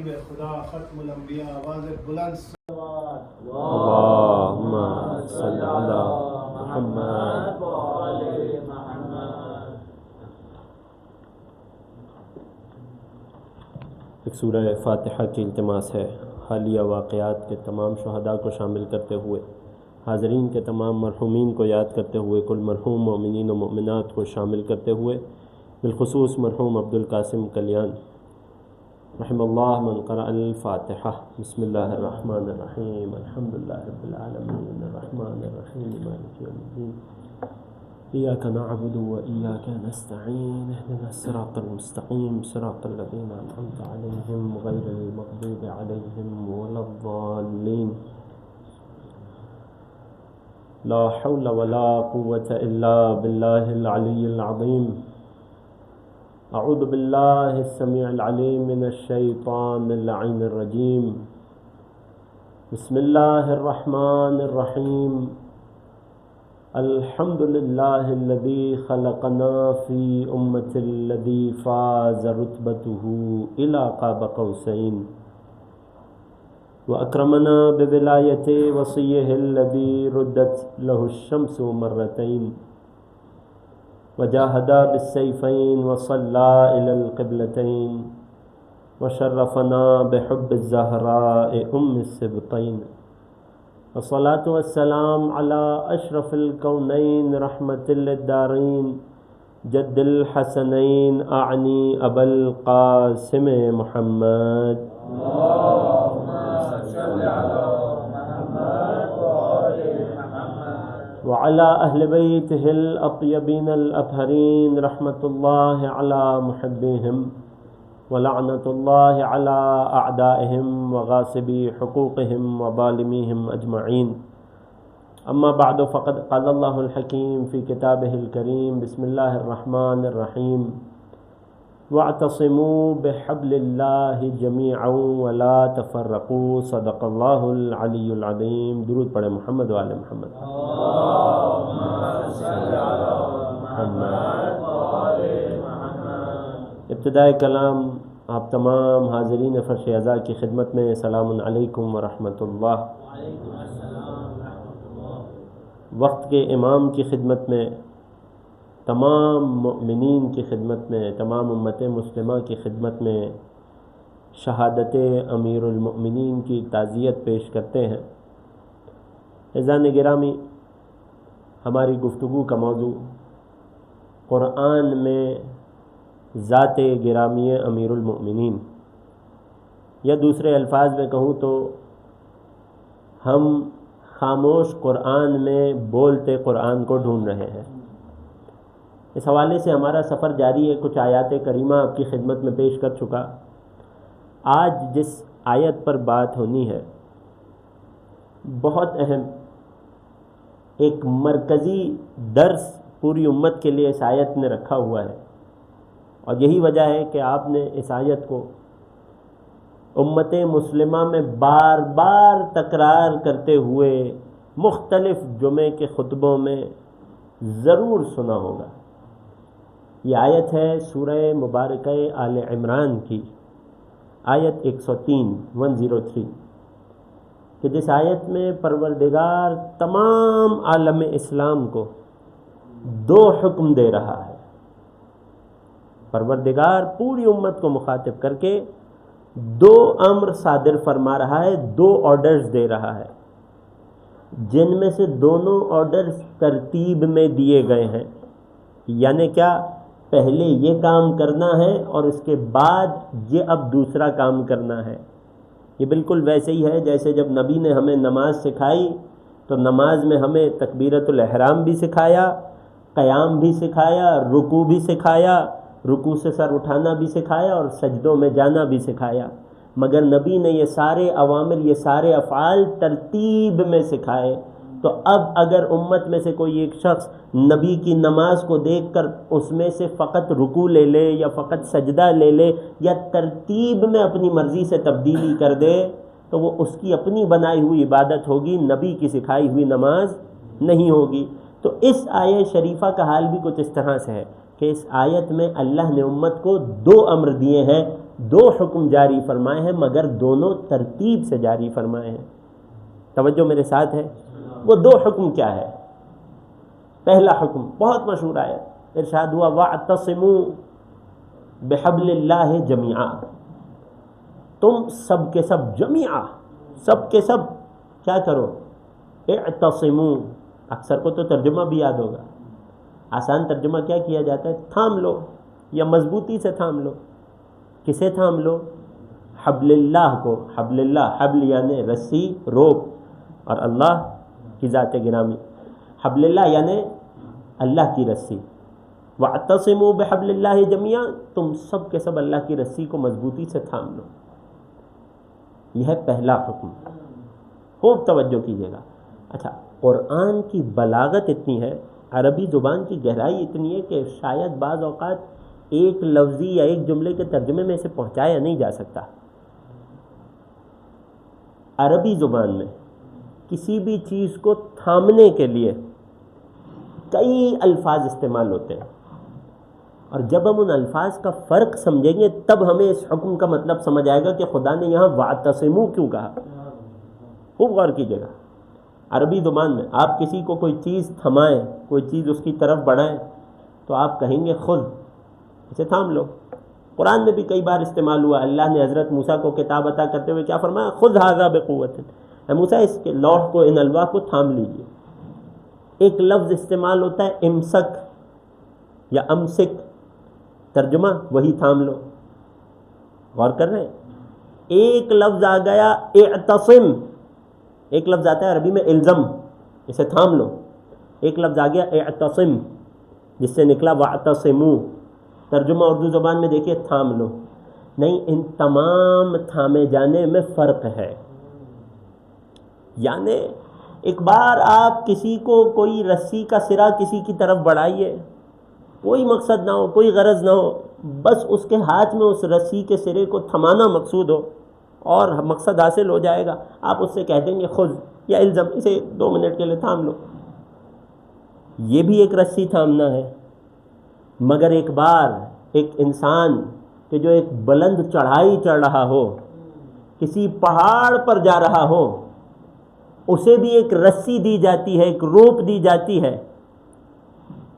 خدا ختم الانبیاء آواز بلند اللہم صلی علی محمد ایک سورہ فاتحہ کی التماس ہے حالیہ واقعات کے تمام شہداء کو شامل کرتے ہوئے، حاضرین کے تمام مرحومین کو یاد کرتے ہوئے، کل مرحوم مومنین و مومنات کو شامل کرتے ہوئے، بالخصوص مرحوم عبدالقاسم کلیان رحم اللہ من قرأ الفاتحہ۔ بسم اللہ الرحمن الرحیم، الحمدللہ رب العالمین الرحمن الرحیم مالک یوم الدین، ایاک نعبد و ایاک نستعین، اہدنا الصراط المستقیم صراط الذین انعمت علیہم غیر المغضوب علیہم ولا الضالین۔ لا حول ولا قوة الا باللہ العلی العظیم۔ اعوذ باللہ السمیع العلیم من الشیطان اللعین الرجیم۔ بسم اللہ الرحمن الرحیم۔ الحمد للہ الذی خلقنا فی امة الذی فاز رتبته الی قاب قوسین، واکرمنا بولایت وصیہ الذی ردت له الشمس مرتین، وجاہد بالسیفین وصلى إلى القبلتین، وشرفنا بحب الزہراء ام السبطین، والصلاة والسلام على اشرف الکونین رحمة للدارین، جد الحسنین اعنی ابا القاسم محمد۔ وعلى أهل بيته الأطيبين الأطهرين رحمة الله على محبيهم، ولعنة الله على أعدائهم وغاصبي حقوقهم وظالميهم أجمعين. أما بعد، فقد قال الله الحكيم في كتابه الكريم: بسم الله الرحمن الرحيم، واعتصموا بحبل الله جميعا ولا تفرقوا، صدق الله العلی العظیم۔ درود پڑھے محمد وآل محمد۔ ابتدائے کلام آپ تمام حاضرین فرش ازا کی خدمت میں سلام علیکم ورحمۃ اللہ۔ وقت کے امام کی خدمت میں، تمام مؤمنین کی خدمت میں، تمام امت مسلمہ کی خدمت میں شہادت امیر المؤمنین کی تعزیت پیش کرتے ہیں۔ عزیزان گرامی، ہماری گفتگو کا موضوع قرآن میں ذات گرامی امیر المؤمنین، یا دوسرے الفاظ میں کہوں تو ہم خاموش قرآن میں بولتے قرآن کو ڈھونڈ رہے ہیں۔ اس حوالے سے ہمارا سفر جاری ہے، کچھ آیات کریمہ آپ کی خدمت میں پیش کر چکا۔ آج جس آیت پر بات ہونی ہے بہت اہم، ایک مرکزی درس پوری امت کے لیے اس آیت نے رکھا ہوا ہے، اور یہی وجہ ہے کہ آپ نے اس آیت کو امت مسلمہ میں بار بار تکرار کرتے ہوئے مختلف جمعے کے خطبوں میں ضرور سنا ہوگا۔ یہ آیت ہے سورہ مبارکہ آل عمران کی، آیت 103 کہ جس آیت میں پروردگار تمام عالم اسلام کو دو حکم دے رہا ہے۔ پروردگار پوری امت کو مخاطب کر کے دو امر صادر فرما رہا ہے، دو آرڈرز دے رہا ہے، جن میں سے دونوں آرڈرز ترتیب میں دیے گئے ہیں۔ یعنی کیا؟ پہلے یہ کام کرنا ہے اور اس کے بعد یہ اب دوسرا کام کرنا ہے۔ یہ بالکل ویسے ہی ہے جیسے جب نبی نے ہمیں نماز سکھائی تو نماز میں ہمیں تکبیرۃ الاحرام بھی سکھایا، قیام بھی سکھایا، رکوع بھی سکھایا، رکوع سے سر اٹھانا بھی سکھایا، اور سجدوں میں جانا بھی سکھایا۔ مگر نبی نے یہ سارے اوامر، یہ سارے افعال ترتیب میں سکھائے۔ تو اب اگر امت میں سے کوئی ایک شخص نبی کی نماز کو دیکھ کر اس میں سے فقط رکوع لے لے یا فقط سجدہ لے لے یا ترتیب میں اپنی مرضی سے تبدیلی کر دے تو وہ اس کی اپنی بنائی ہوئی عبادت ہوگی، نبی کی سکھائی ہوئی نماز نہیں ہوگی۔ تو اس آیت شریفہ کا حال بھی کچھ اس طرح سے ہے کہ اس آیت میں اللہ نے امت کو دو امر دیے ہیں، دو حکم جاری فرمائے ہیں مگر دونوں ترتیب سے جاری فرمائے ہیں. توجہ میرے ساتھ ہے. وہ دو حکم کیا ہے؟ پہلا حکم بہت مشہور ہے، ارشاد ہوا وَاعْتَصِمُوا بِحَبْلِ اللَّهِ جَمِيعًا. تم سب کے سب جمیعا، سب کے سب کیا کرو؟ اعتصموا. اکثر کو تو ترجمہ بھی یاد ہوگا. آسان ترجمہ کیا کیا جاتا ہے؟ تھام لو یا مضبوطی سے تھام لو. کسے تھام لو؟ حبل اللہ کو. حبل اللہ، حبل یعنی رسی، روپ، اور اللہ کی ذات گرامی. حبل اللہ یعنی اللہ کی رسی. واعتصموا بحبل اللہ جميعا، تم سب کے سب اللہ کی رسی کو مضبوطی سے تھام لو. یہ ہے پہلا حکم. خوب توجہ کیجیے گا. اچھا، قرآن کی بلاغت اتنی ہے، عربی زبان کی گہرائی اتنی ہے کہ شاید بعض اوقات ایک لفظی یا ایک جملے کے ترجمے میں اسے پہنچایا نہیں جا سکتا. عربی زبان میں کسی بھی چیز کو تھامنے کے لیے کئی الفاظ استعمال ہوتے ہیں، اور جب ہم ان الفاظ کا فرق سمجھیں گے تب ہمیں اس حکم کا مطلب سمجھ آئے گا کہ خدا نے یہاں واعتصموا کیوں کہا. خوب غور کیجیے گا. عربی زبان میں آپ کسی کو کوئی چیز تھمائیں، کوئی چیز اس کی طرف بڑھائیں، تو آپ کہیں گے خذ، اسے تھام لو. قرآن میں بھی کئی بار استعمال ہوا. اللہ نے حضرت موسیٰ کو کتاب عطا کرتے ہوئے کیا فرمایا؟ خذ ھذا بقوۃ. اے موسیٰ، اس کے لوح کو، ان الواح کو تھام لیجیے. ایک لفظ استعمال ہوتا ہے امسک یا امسک، ترجمہ وہی تھام لو. غور کر رہے ہیں؟ ایک لفظ آ گیا اعتصم. ایک لفظ آتا ہے عربی میں الزم، اسے تھام لو. ایک لفظ آ گیا اعتصم جس سے نکلا واعتصموا. ترجمہ اردو زبان میں دیکھیے تھام لو. نہیں، ان تمام تھامے جانے میں فرق ہے. یعنی ایک بار آپ کسی کو کوئی رسی کا سرا کسی کی طرف بڑھائیے، کوئی مقصد نہ ہو، کوئی غرض نہ ہو، بس اس کے ہاتھ میں اس رسی کے سرے کو تھمانا مقصود ہو اور مقصد حاصل ہو جائے گا. آپ اس سے کہہ دیں گے خذ یا الزم، اسے 2 منٹ کے لیے تھام لو. یہ بھی ایک رسی تھامنا ہے. مگر ایک بار ایک انسان کہ جو ایک بلند چڑھائی چڑھ رہا ہو، کسی پہاڑ پر جا رہا ہو، اسے بھی ایک رسی دی جاتی ہے، ایک روپ دی جاتی ہے.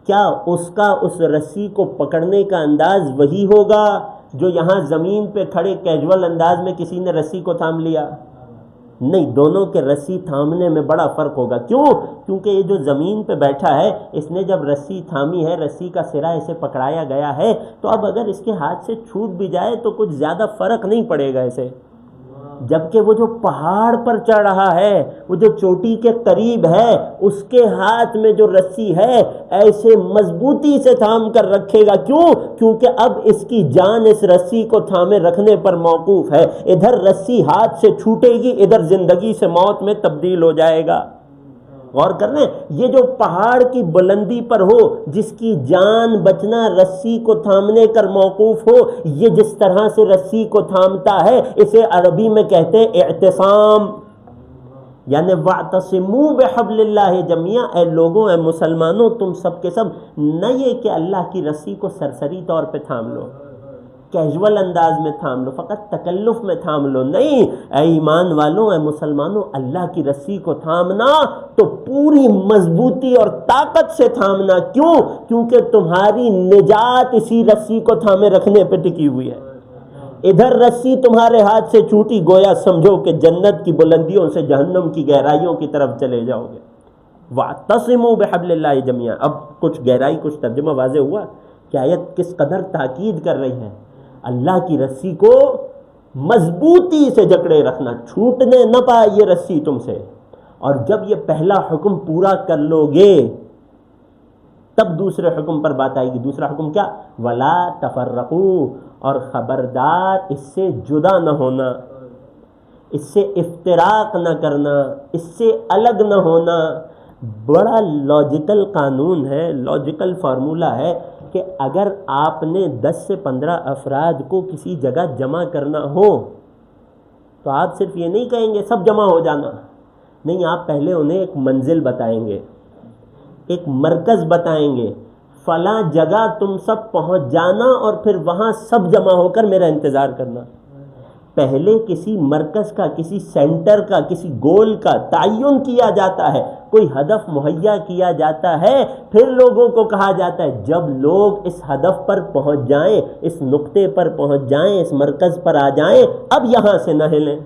کیا اس کا اس رسی کو پکڑنے کا انداز وہی ہوگا جو یہاں زمین پہ کھڑے کیجول انداز میں کسی نے رسی کو تھام لیا؟ نہیں، دونوں کے رسی تھامنے میں بڑا فرق ہوگا. کیوں؟ کیونکہ یہ جو زمین پہ بیٹھا ہے، اس نے جب رسی تھامی ہے، رسی کا سرا اسے پکڑایا گیا ہے، تو اب اگر اس کے ہاتھ سے چھوٹ بھی جائے تو کچھ زیادہ فرق نہیں پڑے گا اسے. جبکہ وہ جو پہاڑ پر چڑھ رہا ہے، وہ جو چوٹی کے قریب ہے، اس کے ہاتھ میں جو رسی ہے ایسے مضبوطی سے تھام کر رکھے گا. کیوں؟ کیونکہ اب اس کی جان اس رسی کو تھامے رکھنے پر موقوف ہے. ادھر رسی ہاتھ سے چھوٹے گی، ادھر زندگی سے موت میں تبدیل ہو جائے گا. غور کرنا، یہ جو پہاڑ کی بلندی پر ہو، جس کی جان بچنا رسی کو تھامنے کر موقوف ہو، یہ جس طرح سے رسی کو تھامتا ہے، اسے عربی میں کہتے ہیں اعتصام. یعنی واعتصموا بحبل اللہ جميعا. اے لوگوں، اے مسلمانوں، تم سب کے سب نہ یہ کہ اللہ کی رسی کو سرسری طور پہ تھام لو، کیجول انداز میں تھام لو، فقط تکلف میں تھام لو. نہیں، اے ایمان والوں، اے مسلمانوں، اللہ کی رسی کو تھامنا تو پوری مضبوطی اور طاقت سے تھامنا. کیوں؟ کیونکہ تمہاری نجات اسی رسی کو تھامے رکھنے پہ ٹکی ہوئی ہے. ادھر رسی تمہارے ہاتھ سے چھوٹی، گویا سمجھو کہ جنت کی بلندیوں سے جہنم کی گہرائیوں کی طرف چلے جاؤ گے. واعتصموا بحبل اللہ جميعا. اب کچھ گہرائی، کچھ ترجمہ واضح ہوا کہ آیت کس قدر تاکید کر رہی ہے. اللہ کی رسی کو مضبوطی سے جکڑے رکھنا، چھوٹنے نہ پائے یہ رسی تم سے. اور جب یہ پہلا حکم پورا کر لو گے تب دوسرے حکم پر بات آئے گی. دوسرا حکم کیا؟ ولا تفرقوا. اور خبردار اس سے جدا نہ ہونا، اس سے افتراق نہ کرنا، اس سے الگ نہ ہونا. بڑا لاجیکل قانون ہے، لاجیکل فارمولہ ہے کہ اگر آپ نے 10 سے 15 افراد کو کسی جگہ جمع کرنا ہو تو آپ صرف یہ نہیں کہیں گے سب جمع ہو جانا. نہیں، آپ پہلے انہیں ایک منزل بتائیں گے، ایک مرکز بتائیں گے، فلاں جگہ تم سب پہنچ جانا اور پھر وہاں سب جمع ہو کر میرا انتظار کرنا۔ پہلے کسی مرکز کا، کسی سینٹر کا، کسی گول کا تعین کیا جاتا ہے، کوئی ہدف مہیا کیا جاتا ہے، پھر لوگوں کو کہا جاتا ہے جب لوگ اس ہدف پر پہنچ جائیں، اس نقطے پر پہنچ جائیں، اس مرکز پر آ جائیں، اب یہاں سے نہ ہلیں۔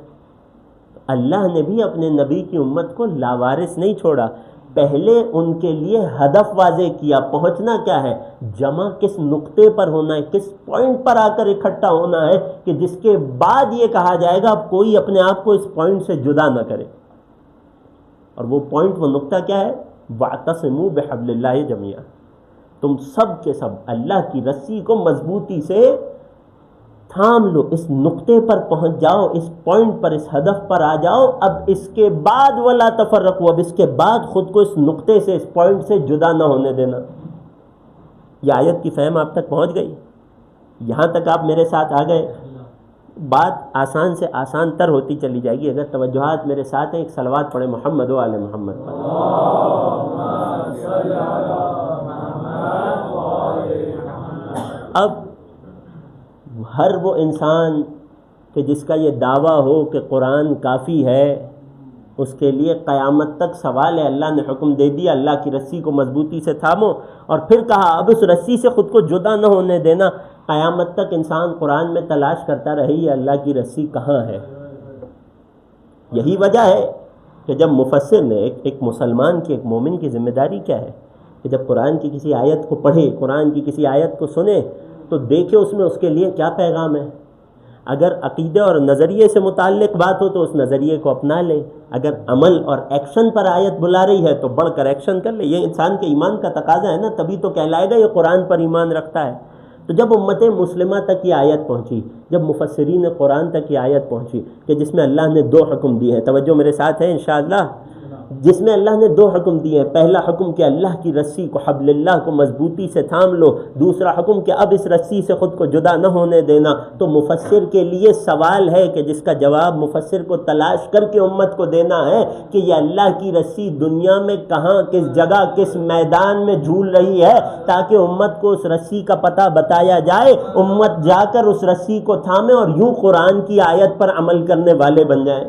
اللہ نے بھی اپنے نبی کی امت کو لاوارث نہیں چھوڑا، پہلے ان کے لیے ہدف واضح کیا، پہنچنا کیا ہے، جمع کس نقطے پر ہونا ہے، کس پوائنٹ پر آ کر اکٹھا ہونا ہے کہ جس کے بعد یہ کہا جائے گا اب کوئی اپنے آپ کو اس پوائنٹ سے جدا نہ کرے۔ اور وہ پوائنٹ، وہ نقطہ کیا ہے، وَاعْتَصِمُوا بِحَبْلِ اللَّهِ جَمِيعًا، تم سب کے سب اللہ کی رسی کو مضبوطی سے تھام لو، اس نقطے پر پہنچ جاؤ، اس پوائنٹ پر، اس ہدف پر آ جاؤ۔ اب اس کے بعد وَلَا تَفَرَّقُوا، اب اس کے بعد خود کو اس نقطے سے، اس پوائنٹ سے جدا نہ ہونے دینا۔ یہ آیت کی فہم آپ تک پہنچ گئی؟ یہاں تک آپ میرے ساتھ آ گئے؟ بات آسان سے آسان تر ہوتی چلی جائے گی اگر توجہات میرے ساتھ ہیں۔ ایک صلوات پڑھیں محمد و آل محمد پر۔ اب ہر وہ انسان کہ جس کا یہ دعویٰ ہو کہ قرآن کافی ہے، اس کے لیے قیامت تک سوال ہے۔ اللہ نے حکم دے دیا اللہ کی رسی کو مضبوطی سے تھامو، اور پھر کہا اب اس رسی سے خود کو جدا نہ ہونے دینا۔ قیامت تک انسان قرآن میں تلاش کرتا رہے یہ اللہ کی رسی کہاں ہے۔ یہی وجہ ہے کہ جب مفسر نے ایک مسلمان کی، ایک مومن کی ذمہ داری کیا ہے کہ جب قرآن کی کسی آیت کو پڑھے، قرآن کی کسی آیت کو سنے تو دیکھے اس میں اس کے لیے کیا پیغام ہے۔ اگر عقیدے اور نظریے سے متعلق بات ہو تو اس نظریے کو اپنا لے، اگر عمل اور ایکشن پر آیت بلا رہی ہے تو بڑھ کر ایکشن کر لے۔ یہ انسان کے ایمان کا تقاضا ہے نا، تبھی تو کہلائے گا یہ قرآن پر ایمان رکھتا ہے۔ تو جب امت مسلمہ تک یہ آیت پہنچی، جب مفسرین قرآن تک یہ آیت پہنچی کہ جس میں اللہ نے 2 حکم دیے ہیں، توجہ میرے ساتھ ہے انشاءاللہ، جس میں اللہ نے 2 حکم دیے ہیں۔ پہلا حکم کہ اللہ کی رسی کو، حبل اللہ کو مضبوطی سے تھام لو، دوسرا حکم کہ اب اس رسی سے خود کو جدا نہ ہونے دینا۔ تو مفسر کے لیے سوال ہے کہ جس کا جواب مفسر کو تلاش کر کے امت کو دینا ہے کہ یہ اللہ کی رسی دنیا میں کہاں، کس جگہ، کس میدان میں جھول رہی ہے، تاکہ امت کو اس رسی کا پتہ بتایا جائے، امت جا کر اس رسی کو تھامے اور یوں قرآن کی آیت پر عمل کرنے والے بن جائیں۔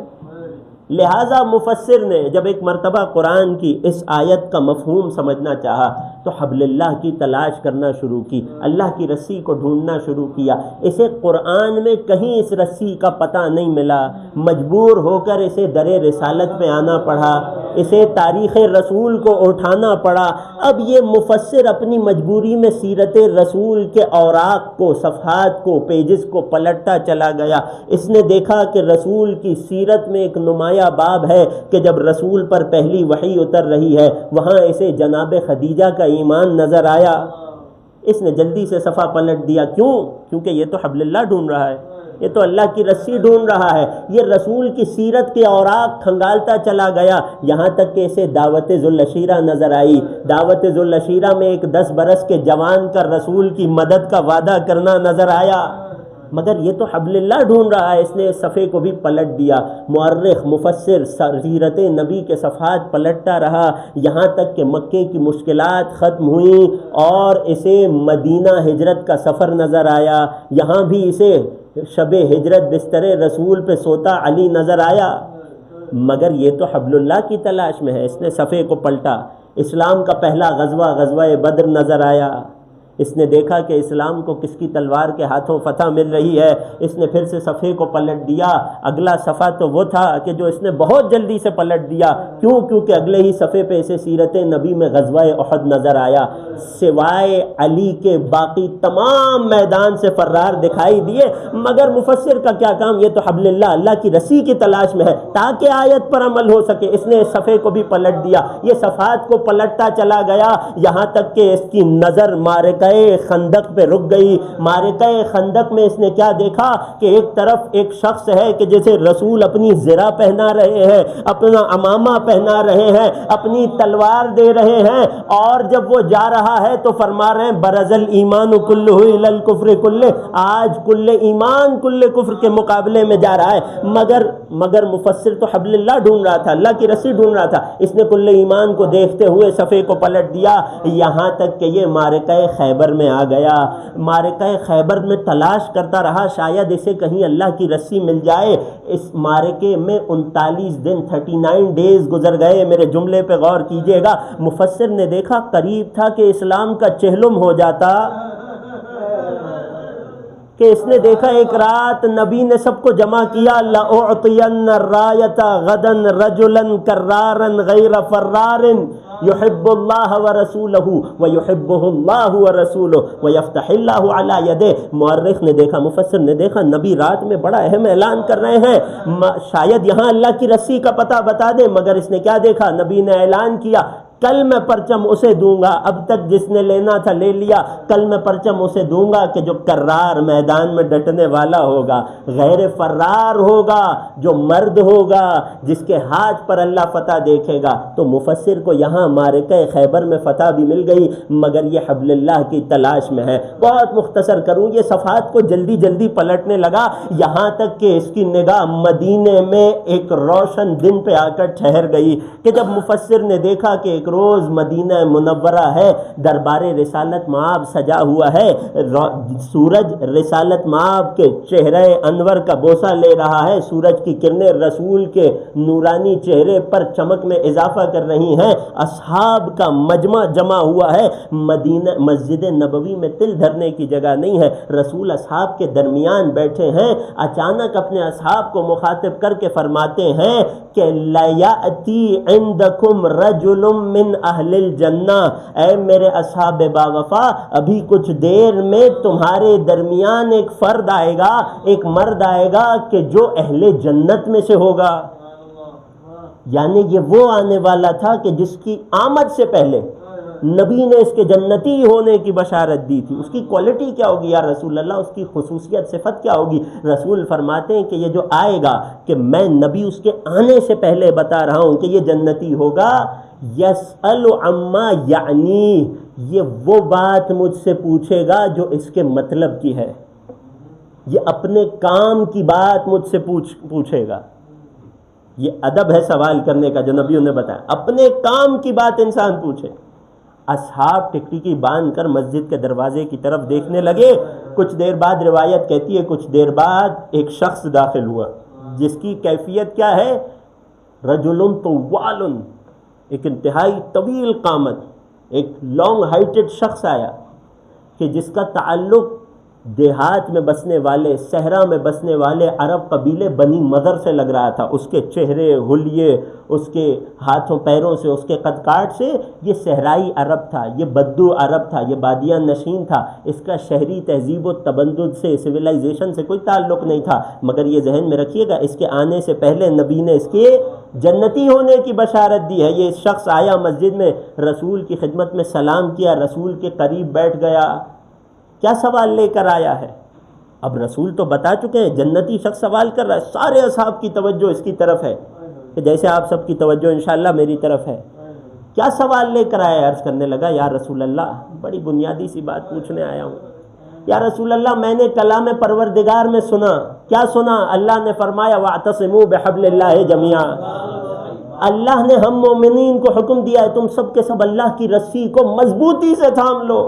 لہٰذا مفسر نے جب ایک مرتبہ قرآن کی اس آیت کا مفہوم سمجھنا چاہا تو حبل اللہ کی تلاش کرنا شروع کی، اللہ کی رسی کو ڈھونڈنا شروع کیا۔ اسے قرآن میں کہیں اس رسی کا پتہ نہیں ملا، مجبور ہو کر اسے در رسالت میں آنا پڑا، اسے تاریخ رسول کو اٹھانا پڑا۔ اب یہ مفسر اپنی مجبوری میں سیرت رسول کے اوراق کو، صفحات کو، پیجز کو پلٹتا چلا گیا۔ اس نے دیکھا کہ رسول کی سیرت میں ایک نمایاں باب ہے کہ جب رسول پر پہلی وحی اتر رہی ہے وہاں اسے جناب خدیجہ کا ایمان نظر آیا۔ اس نے جلدی سے صفحہ پلٹ دیا۔ کیوں؟ کیونکہ یہ تو حبل اللہ ڈھونڈ رہا ہے، یہ تو اللہ کی رسی ڈھونڈ رہا ہے۔ یہ رسول کی سیرت کے اوراق کھنگالتا چلا گیا، یہاں تک کہ اسے دعوت ذوالعشیرہ نظر آئی۔ دعوت ذوالعشیرہ میں ایک 10 برس کے جوان کا رسول کی مدد کا وعدہ کرنا نظر آیا، مگر یہ تو حبل اللہ ڈھونڈ رہا ہے۔ اس نے اس صفحے کو بھی پلٹ دیا۔ مورخ، مفسر سیرت نبی کے صفحات پلٹتا رہا، یہاں تک کہ مکے کی مشکلات ختم ہوئیں اور اسے مدینہ ہجرت کا سفر نظر آیا۔ یہاں بھی اسے شب ہجرت بستر رسول پہ سوتا علی نظر آیا، مگر یہ تو حبل اللہ کی تلاش میں ہے۔ اس نے صفحے کو پلٹا، اسلام کا پہلا غزوہ، غزوہ بدر نظر آیا۔ اس نے دیکھا کہ اسلام کو کس کی تلوار کے ہاتھوں فتح مل رہی ہے۔ اس نے پھر سے صفحے کو پلٹ دیا۔ اگلا صفحہ تو وہ تھا کہ جو اس نے بہت جلدی سے پلٹ دیا۔ کیوں؟ کیونکہ اگلے ہی صفحے پہ اسے سیرت نبی میں غزوہ احد نظر آیا۔ سوائے علی کے باقی تمام میدان سے فرار دکھائی دیے، مگر مفسر کا کیا کام، یہ تو حبل اللہ، اللہ کی رسی کی تلاش میں ہے تاکہ آیت پر عمل ہو سکے۔ اس نے اس صفحے کو بھی پلٹ دیا، یہ صفحات کو پلٹتا چلا گیا، یہاں تک کہ اس کی نظر مارکہ معرکہ خندق پہ رک گئی۔ معرکہ خندق میں اس نے کیا دیکھا کہ ایک طرف ایک شخص ہے کہ جیسے رسول اپنی زرہ پہنا رہے ہیں، اپنا امامہ پہنا رہے ہیں، اپنی تلوار دے رہے ہیں، اور جب وہ جا رہا ہے تو فرما رہے ہیں برز الایمان کلہ الی الکفر کلہ، آج کل ایمان کل کفر کے مقابلے میں جا رہا ہے۔ مگر مفسر تو حبل اللہ ڈھونڈ رہا تھا، اللہ کی رسی ڈھونڈ رہا تھا، اس نے کل ایمان کو دیکھتے ہوئے صفحے کو پلٹ دیا، یہاں تک کہ یہ معرکہ خیبر میں آ گیا۔ معرکہ خیبر میں تلاش کرتا رہا شاید اسے کہیں اللہ کی رسی مل جائے۔ اس معرکے میں 39 دن 39 ڈیز گزر گئے۔ میرے جملے پہ غور کیجئے گا، مفسر نے دیکھا قریب تھا کہ اسلام کا چہلم ہو جاتا، کہ اس نے دیکھا ایک رات نبی نے سب کو جمع کیا، لَأُعْطِيَنَّ الرَّایَةَ غَدًا رَجُلًا كَرَّارًا غَيْرَ فَرَّارٍ يُحِبُّ اللَّهَ وَرَسُولَهُ وَيُحِبُّهُ اللَّهُ وَرَسُولُهُ وَيَفْتَحِ اللَّهُ عَلَى يَدَيْهِ۔ مورخ نے دیکھا، مفسر نے دیکھا نبی رات میں بڑا اہم اعلان کر رہے ہیں، شاید یہاں اللہ کی رسی کا پتہ بتا دیں، مگر اس نے کیا دیکھا، نبی نے اعلان کیا کل میں پرچم اسے دوں گا، اب تک جس نے لینا تھا لے لیا، کل میں پرچم اسے دوں گا کہ جو کرار میدان میں ڈٹنے والا ہوگا، غیر فرار ہوگا، جو مرد ہوگا، جس کے ہاتھ پر اللہ فتح دیکھے گا۔ تو مفسر کو یہاں معرکہ خیبر میں فتح بھی مل گئی، مگر یہ حبل اللہ کی تلاش میں ہے۔ بہت مختصر کروں، یہ صفحات کو جلدی جلدی پلٹنے لگا، یہاں تک کہ اس کی نگاہ مدینے میں ایک روشن دن پہ آ کر ٹھہر گئی کہ جب مفسر نے دیکھا کہ ایک روز مدینہ منورہ ہے، دربار رسالت مآب سجا ہوا ہے، سورج رسالت مآب کے چہرے انور کا بوسہ لے رہا ہے، سورج کی کرنیں رسول کے نورانی چہرے پر چمک میں اضافہ کر رہی ہیں، اصحاب کا مجمع جمع ہوا ہے، مدینہ مسجد نبوی میں تل دھرنے کی جگہ نہیں ہے، رسول اصحاب کے درمیان بیٹھے ہیں، اچانک اپنے اصحاب کو مخاطب کر کے فرماتے ہیں کہ لَيَأْتِي عِنْدَكُمْ رَجُلٌ مِّنْ اہل الجنہ، اے میرے اصحاب باوفا، ابھی کچھ دیر میں تمہارے درمیان ایک فرد آئے گا، ایک مرد آئے گا کہ جو اہل جنت میں سے ہوگا۔ یعنی یہ وہ آنے والا تھا کہ جس کی آمد سے پہلے نبی نے اس کے جنتی ہونے کی بشارت دی تھی۔ اس کی کوالٹی کیا ہوگی یا رسول اللہ، اس کی خصوصیت صفت کیا ہوگی؟ رسول فرماتے ہیں کہ یہ جو آئے گا، کہ میں نبی اس کے آنے سے پہلے بتا رہا ہوں کہ یہ جنتی ہوگا، یسأل عما یعنی، یہ وہ بات مجھ سے پوچھے گا جو اس کے مطلب کی ہے، یہ اپنے کام کی بات مجھ سے پوچھے گا۔ یہ ادب ہے سوال کرنے کا جو نبیوں نے بتایا، اپنے کام کی بات انسان پوچھے۔ اصحاب ٹکٹکی باندھ کر مسجد کے دروازے کی طرف دیکھنے لگے، کچھ دیر بعد روایت کہتی ہے کچھ دیر بعد ایک شخص داخل ہوا جس کی کیفیت کیا ہے، رجل طوال، ایک انتہائی طویل قامت، ایک لانگ ہائٹڈ شخص آیا کہ جس کا تعلق دیہات میں بسنے والے، صحرا میں بسنے والے عرب قبیلے بنی مضر سے لگ رہا تھا، اس کے چہرے، حلیے، اس کے ہاتھوں پیروں سے، اس کے قد کاٹ سے یہ صحرائی عرب تھا، یہ بدو عرب تھا، یہ بادیاں نشین تھا، اس کا شہری تہذیب و تمدن سے، سویلائزیشن سے کوئی تعلق نہیں تھا، مگر یہ ذہن میں رکھیے گا اس کے آنے سے پہلے نبی نے اس کے جنتی ہونے کی بشارت دی ہے۔ یہ شخص آیا مسجد میں، رسول کی خدمت میں سلام کیا، رسول کے قریب بیٹھ گیا، کیا سوال لے کر آیا ہے؟ اب رسول تو بتا چکے ہیں، جنتی شخص سوال کر رہا ہے، سارے اصحاب کی توجہ اس کی طرف ہے، کہ جیسے آپ سب کی توجہ انشاءاللہ میری طرف ہے۔ کیا سوال لے کر آیا؟ عرض کرنے لگا، یا رسول اللہ بڑی بنیادی سی بات پوچھنے آیا ہوں۔ یا رسول اللہ میں نے کلام پروردگار میں سنا۔ کیا سنا؟ اللہ نے فرمایا وَاعْتَصِمُوا بِحَبْلِ اللَّهِ جَمِيعًا، اللہ نے ہم مومنین کو حکم دیا ہے تم سب کے سب اللہ کی رسی کو مضبوطی سے تھام لو۔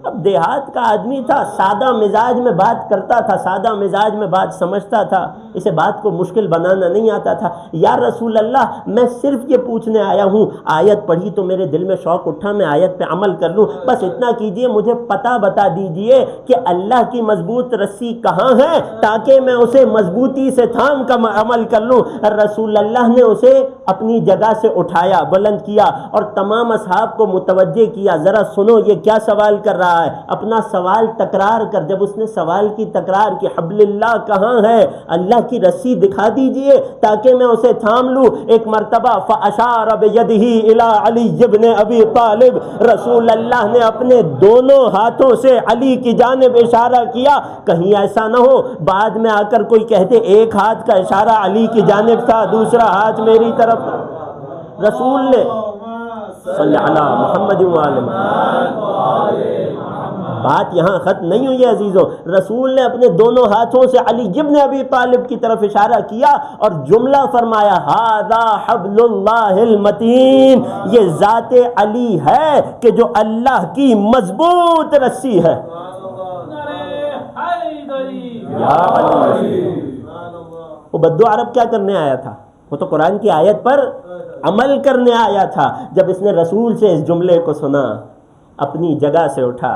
اب دیہات کا آدمی تھا، سادہ مزاج میں بات کرتا تھا، سادہ مزاج میں بات سمجھتا تھا، اسے بات کو مشکل بنانا نہیں آتا تھا۔ یا رسول اللہ میں صرف یہ پوچھنے آیا ہوں، آیت پڑھی تو میرے دل میں شوق اٹھا، میں آیت پہ عمل کر لوں، بس اتنا کیجئے، مجھے پتہ بتا دیجئے کہ اللہ کی مضبوط رسی کہاں ہے تاکہ میں اسے مضبوطی سے تھام کر عمل کر لوں۔ رسول اللہ نے اسے اپنی جگہ سے اٹھایا، بلند کیا اور تمام اصحاب کو متوجہ کیا، ذرا سنو یہ کیا سوال کر رہا رہا ہے، اپنا سوال تکرار کر. جب اس نے سوال کی تکرار کی حبل اللہ کہاں ہے، اللہ کی رسی دکھا دیجئے تاکہ میں اسے تھام لوں. ایک مرتبہ فاشار بیدہ الی علی ابن ابی طالب، رسول اللہ نے اپنے دونوں ہاتھوں سے علی کی جانب اشارہ کیا. کہیں ایسا نہ ہو بعد میں آ کر کوئی کہتے ایک ہاتھ کا اشارہ علی کی جانب تھا دوسرا ہاتھ میری طرف. رسول نے صلی اللہ محمد وعلم، بات یہاں ختم نہیں ہوئی عزیزوں. رسول نے اپنے دونوں ہاتھوں سے علی ابن ابی طالب کی طرف اشارہ کیا اور جملہ فرمایا ھذا حبل اللہ المتین، یہ ذات علی ہے کہ جو اللہ کی مضبوط رسی ہے. یا علی. وہ بدو عرب کیا کرنے آیا تھا؟ وہ تو قرآن کی آیت پر عمل کرنے آیا تھا. جب اس نے رسول سے اس جملے کو سنا اپنی جگہ سے اٹھا،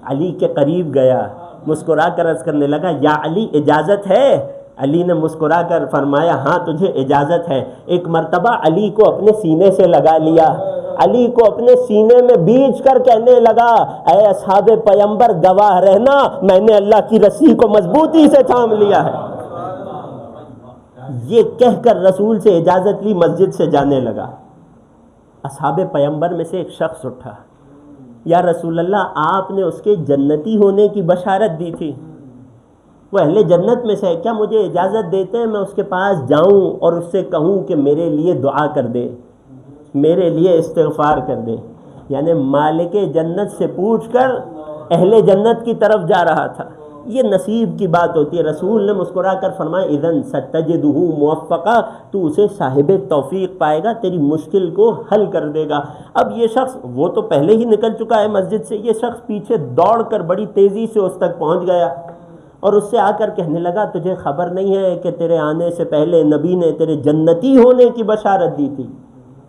علی کے قریب گیا، مسکرا کر عرض کرنے لگا یا علی اجازت ہے؟ علی نے مسکرا کر فرمایا ہاں تجھے اجازت ہے. ایک مرتبہ علی کو اپنے سینے سے لگا لیا، علی کو اپنے سینے میں بیچ کر کہنے لگا اے اصحاب پیمبر گواہ رہنا میں نے اللہ کی رسی کو مضبوطی سے تھام لیا ہے. یہ کہہ کر رسول سے اجازت لی، مسجد سے جانے لگا. اصحاب پیمبر میں سے ایک شخص اٹھا، یا رسول اللہ آپ نے اس کے جنتی ہونے کی بشارت دی تھی، وہ اہل جنت میں سے ہے، کیا مجھے اجازت دیتے ہیں میں اس کے پاس جاؤں اور اس سے کہوں کہ میرے لیے دعا کر دے، میرے لیے استغفار کر دے؟ یعنی مالک جنت سے پوچھ کر اہل جنت کی طرف جا رہا تھا. یہ نصیب کی بات ہوتی ہے. رسول نے مسکرا کر فرمایا اذن ستجدہ موفقا، تو اسے صاحب توفیق پائے گا، تیری مشکل کو حل کر دے گا. اب یہ شخص، وہ تو پہلے ہی نکل چکا ہے مسجد سے، یہ شخص پیچھے دوڑ کر بڑی تیزی سے اس تک پہنچ گیا اور اس سے آ کر کہنے لگا تجھے خبر نہیں ہے کہ تیرے آنے سے پہلے نبی نے تیرے جنتی ہونے کی بشارت دی تھی؟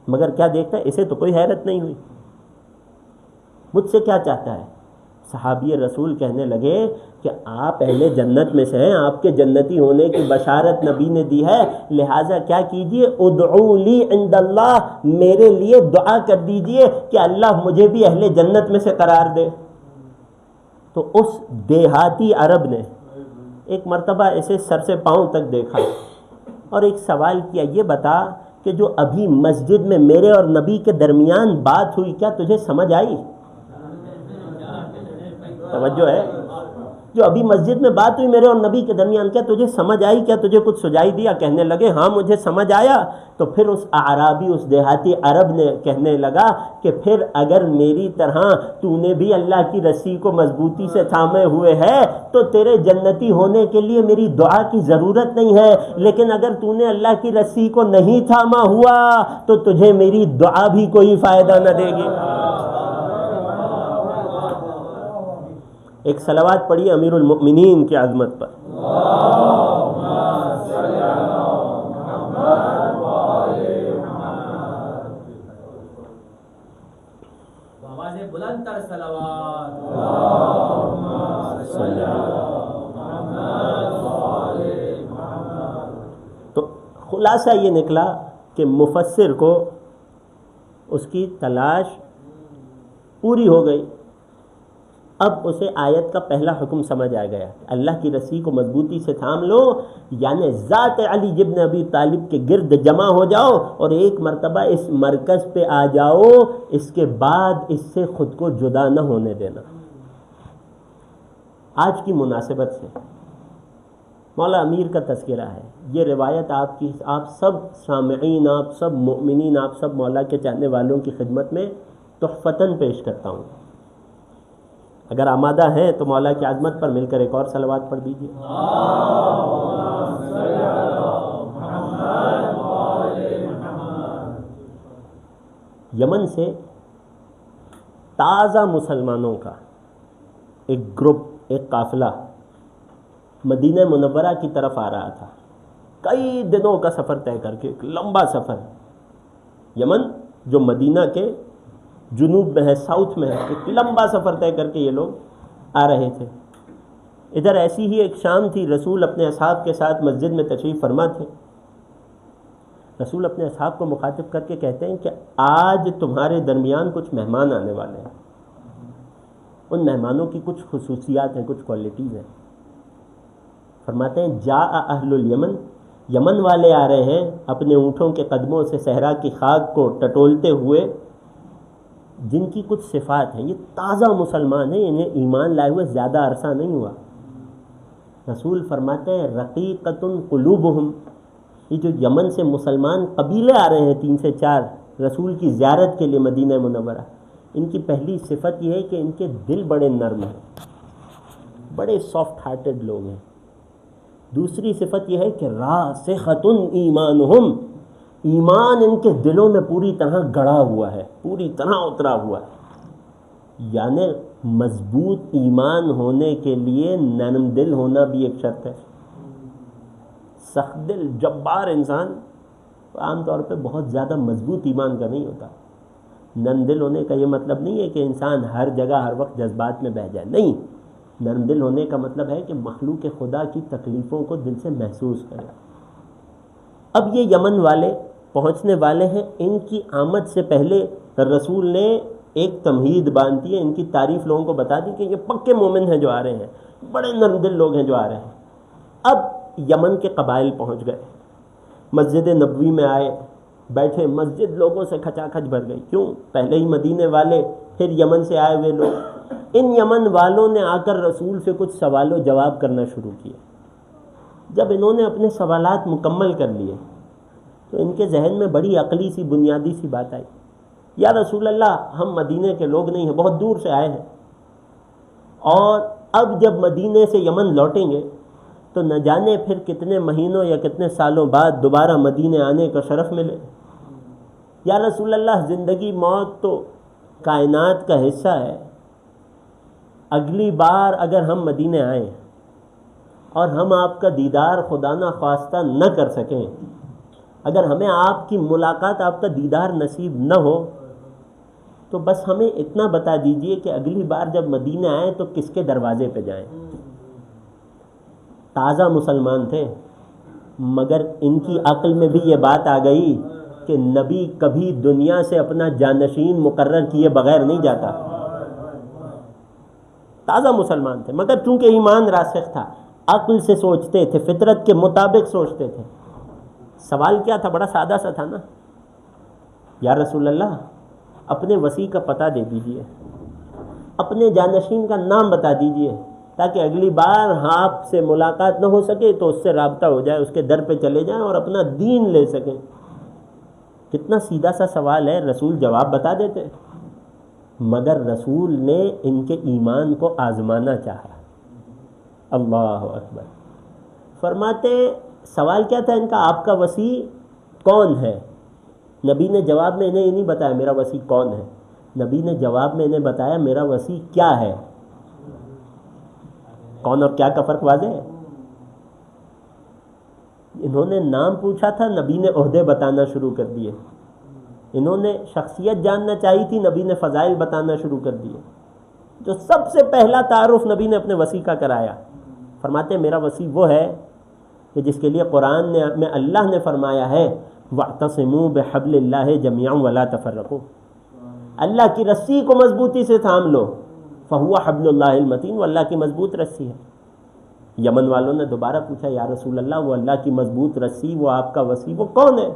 مگر کیا دیکھتا ہے، اسے تو کوئی حیرت نہیں ہوئی. مجھ سے کیا چاہتا ہے؟ صحابی رسول کہنے لگے کہ آپ اہل جنت میں سے ہیں، آپ کے جنتی ہونے کی بشارت نبی نے دی ہے، لہٰذا کیا کیجئے ادعو لی عند اللہ، میرے لیے دعا کر دیجئے کہ اللہ مجھے بھی اہل جنت میں سے قرار دے. تو اس دیہاتی عرب نے ایک مرتبہ اسے سر سے پاؤں تک دیکھا اور ایک سوال کیا، یہ بتا کہ جو ابھی مسجد میں میرے اور نبی کے درمیان بات ہوئی کیا تجھے سمجھ آئی؟ توجہ ہے، جو ابھی مسجد میں بات ہوئی میرے اور نبی کے درمیان کیا تجھے سمجھ آئی؟ کیا تجھے کچھ سجائی دیا؟ کہنے لگے ہاں مجھے سمجھ آیا. تو پھر اس اعرابی، اس دیہاتی عرب نے کہنے لگا کہ پھر اگر میری طرح تو نے بھی اللہ کی رسی کو مضبوطی سے تھامے ہوئے ہے تو تیرے جنتی ہونے کے لیے میری دعا کی ضرورت نہیں ہے، لیکن اگر تو نے اللہ کی رسی کو نہیں تھاما ہوا تو تجھے میری دعا بھی کوئی فائدہ نہ دے گی. ایک صلوات پڑھی امیر المؤمنین کی عظمت پر. بلند تر صلوات. تو خلاصہ یہ نکلا کہ مفسر کو اس کی تلاش پوری ہو گئی. اب اسے آیت کا پہلا حکم سمجھ آ گیا، اللہ کی رسی کو مضبوطی سے تھام لو، یعنی ذات علی ابن ابی طالب کے گرد جمع ہو جاؤ اور ایک مرتبہ اس مرکز پہ آ جاؤ، اس کے بعد اس سے خود کو جدا نہ ہونے دینا. آج کی مناسبت سے مولا امیر کا تذکرہ ہے. یہ روایت آپ سب سامعین، آپ سب مؤمنین، آپ سب مولا کے چاہنے والوں کی خدمت میں تحفتاً پیش کرتا ہوں. اگر آمادہ ہیں تو مولا کی عظمت پر مل کر ایک اور صلوات پڑھ دیجیے. یمن سے تازہ مسلمانوں کا ایک گروپ، ایک قافلہ مدینہ منورہ کی طرف آ رہا تھا. کئی دنوں کا سفر طے کر کے، ایک لمبا سفر. یمن جو مدینہ کے جنوب میں ہے، ساؤتھ میں ہے، ایک لمبا سفر طے کر کے یہ لوگ آ رہے تھے. ادھر ایسی ہی ایک شام تھی، رسول اپنے اصحاب کے ساتھ مسجد میں تشریف فرما تھے. رسول اپنے اصحاب کو مخاطب کر کے کہتے ہیں کہ آج تمہارے درمیان کچھ مہمان آنے والے ہیں. ان مہمانوں کی کچھ خصوصیات ہیں، کچھ کوالٹیز ہیں. فرماتے ہیں جاء اہل الیمن، یمن والے آ رہے ہیں اپنے اونٹوں کے قدموں سے صحرا کی خاک کو ٹٹولتے ہوئے، جن کی کچھ صفات ہیں. یہ تازہ مسلمان ہیں، انہیں ایمان لائے ہوئے زیادہ عرصہ نہیں ہوا. رسول فرماتے ہیں رقیقۃ قلوبہم، یہ جو یمن سے مسلمان قبیلے آ رہے ہیں 3 سے 4 رسول کی زیارت کے لیے مدینہ منورہ، ان کی پہلی صفت یہ ہے کہ ان کے دل بڑے نرم ہیں، بڑے سافٹ ہارٹڈ لوگ ہیں. دوسری صفت یہ ہے کہ راسخۃ ایمانہم، ایمان ان کے دلوں میں پوری طرح گڑا ہوا ہے، پوری طرح اترا ہوا ہے. یعنی مضبوط ایمان ہونے کے لیے نرم دل ہونا بھی ایک شرط ہے. سخت دل جبار انسان عام طور پہ بہت زیادہ مضبوط ایمان کا نہیں ہوتا. نرم دل ہونے کا یہ مطلب نہیں ہے کہ انسان ہر جگہ ہر وقت جذبات میں بہہ جائے، نہیں. نرم دل ہونے کا مطلب ہے کہ مخلوق خدا کی تکلیفوں کو دل سے محسوس کرے. اب یہ یمن والے پہنچنے والے ہیں، ان کی آمد سے پہلے رسول نے ایک تمہید باندھی ہے، ان کی تعریف لوگوں کو بتا دی کہ یہ پکے مومن ہیں جو آ رہے ہیں، بڑے نرم دل لوگ ہیں جو آ رہے ہیں. اب یمن کے قبائل پہنچ گئے، مسجد نبوی میں آئے، بیٹھے، مسجد لوگوں سے کھچا کھچ بھر گئی. کیوں؟ پہلے ہی مدینے والے، پھر یمن سے آئے ہوئے لوگ. ان یمن والوں نے آ کر رسول سے کچھ سوال و جواب کرنا شروع کیے. جب انہوں نے اپنے سوالات مکمل کر لیے تو ان کے ذہن میں بڑی عقلی سی بنیادی سی بات آئی. یا رسول اللہ، ہم مدینے کے لوگ نہیں ہیں، بہت دور سے آئے ہیں، اور اب جب مدینے سے یمن لوٹیں گے تو نہ جانے پھر کتنے مہینوں یا کتنے سالوں بعد دوبارہ مدینے آنے کا شرف ملے. یا رسول اللہ، زندگی موت تو کائنات کا حصہ ہے، اگلی بار اگر ہم مدینے آئیں اور ہم آپ کا دیدار خدا نہ خواستہ نہ کر سکیں، اگر ہمیں آپ کی ملاقات، آپ کا دیدار نصیب نہ ہو، تو بس ہمیں اتنا بتا دیجئے کہ اگلی بار جب مدینہ آئیں تو کس کے دروازے پہ جائیں. تازہ مسلمان تھے، مگر ان کی عقل میں بھی یہ بات آ گئی کہ نبی کبھی دنیا سے اپنا جانشین مقرر کیے بغیر نہیں جاتا. تازہ مسلمان تھے، مگر چونکہ ایمان راسخ تھا، عقل سے سوچتے تھے، فطرت کے مطابق سوچتے تھے. سوال کیا تھا؟ بڑا سادہ سا تھا نا. یا رسول اللہ، اپنے وصی کا پتہ دے دیجئے، اپنے جانشین کا نام بتا دیجئے، تاکہ اگلی بار آپ سے ملاقات نہ ہو سکے تو اس سے رابطہ ہو جائے، اس کے در پہ چلے جائیں اور اپنا دین لے سکیں. کتنا سیدھا سا سوال ہے، رسول جواب بتا دیتے، مگر رسول نے ان کے ایمان کو آزمانا چاہا. اللہ اکبر. فرماتے سوال کیا تھا ان کا؟ آپ کا وصی کون ہے؟ نبی نے جواب میں انہیں یہ نہیں بتایا میرا وصی کون ہے، نبی نے جواب میں انہیں بتایا میرا وصی کیا ہے. کون اور کیا کا فرق واضح ہے. انہوں نے نام پوچھا تھا، نبی نے عہدے بتانا شروع کر دیے. انہوں نے شخصیت جاننا چاہی تھی، نبی نے فضائل بتانا شروع کر دیے. جو سب سے پہلا تعارف نبی نے اپنے وصی کا کرایا. فرماتے ہیں میرا وصی وہ ہے کہ جس کے لیے قرآن میں اللہ نے فرمایا ہے وَاعْتَصِمُوا بِحَبْلِ اللَّهِ جَمِيعًا وَلَا تَفَرَّقُوا، اللہ کی رسی کو مضبوطی سے تھام لو. فَهُوَ حَبْلُ اللَّهِ الْمَتِينُ، وہ اللہ کی مضبوط رسی ہے. یمن والوں نے دوبارہ پوچھا یا رسول اللہ، وہ اللہ کی مضبوط رسی، وہ آپ کا وصی، وہ کون ہے؟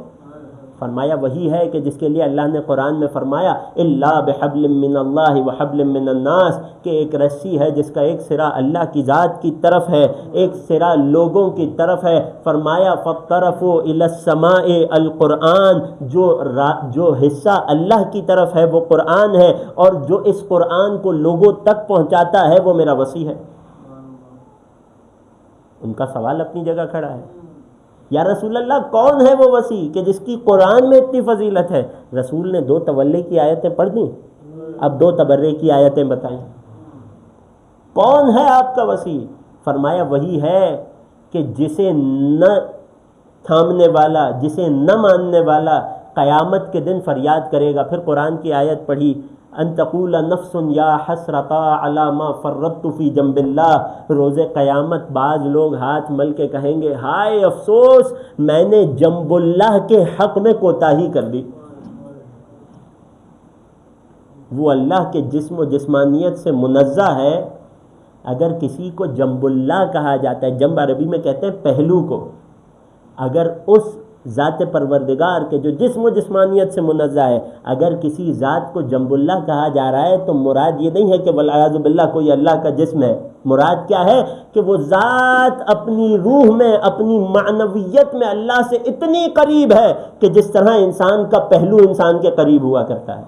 فرمایا وہی ہے کہ جس کے لیے اللہ نے قرآن میں فرمایا الا بحبل من اللہ وحبل من الناس، کہ ایک رسی ہے جس کا ایک سرا اللہ کی ذات کی طرف ہے، ایک سرا لوگوں کی طرف ہے. فرمایا فَالطَّرَفُ إِلَى السَّمَاءِ القرآن، جو حصہ اللہ کی طرف ہے وہ قرآن ہے، اور جو اس قرآن کو لوگوں تک پہنچاتا ہے وہ میرا وصی ہے. ان کا سوال اپنی جگہ کھڑا ہے. یا رسول اللہ کون ہے وہ وصی کہ جس کی قرآن میں اتنی فضیلت ہے؟ رسول نے 2 تولی کی آیتیں پڑھ دیں، اب 2 تبرے کی آیتیں بتائیں. کون ہے آپ کا وصی؟ فرمایا وہی ہے کہ جسے نہ تھامنے والا، جسے نہ ماننے والا قیامت کے دن فریاد کرے گا. پھر قرآن کی آیت پڑھی ان تقول نفس یا حسرتا علی ما فرطت فی جنب اللہ، روز قیامت بعض لوگ ہاتھ مل کے کہیں گے ہائے افسوس میں نے جنب اللہ کے حق میں کوتاہی کر دی. وہ اللہ کے جسم و جسمانیت سے منزہ ہے. اگر کسی کو جنب اللہ کہا جاتا ہے، جنب عربی میں کہتے ہیں پہلو کو، اگر اس ذات پروردگار کے جو جسم و جسمانیت سے منزہ ہے، اگر کسی ذات کو جنب اللہ کہا جا رہا ہے تو مراد یہ نہیں ہے کہ والعیاذ باللہ کوئی اللہ کا جسم ہے. مراد کیا ہے کہ وہ ذات اپنی روح میں، اپنی معنویت میں اللہ سے اتنی قریب ہے کہ جس طرح انسان کا پہلو انسان کے قریب ہوا کرتا ہے.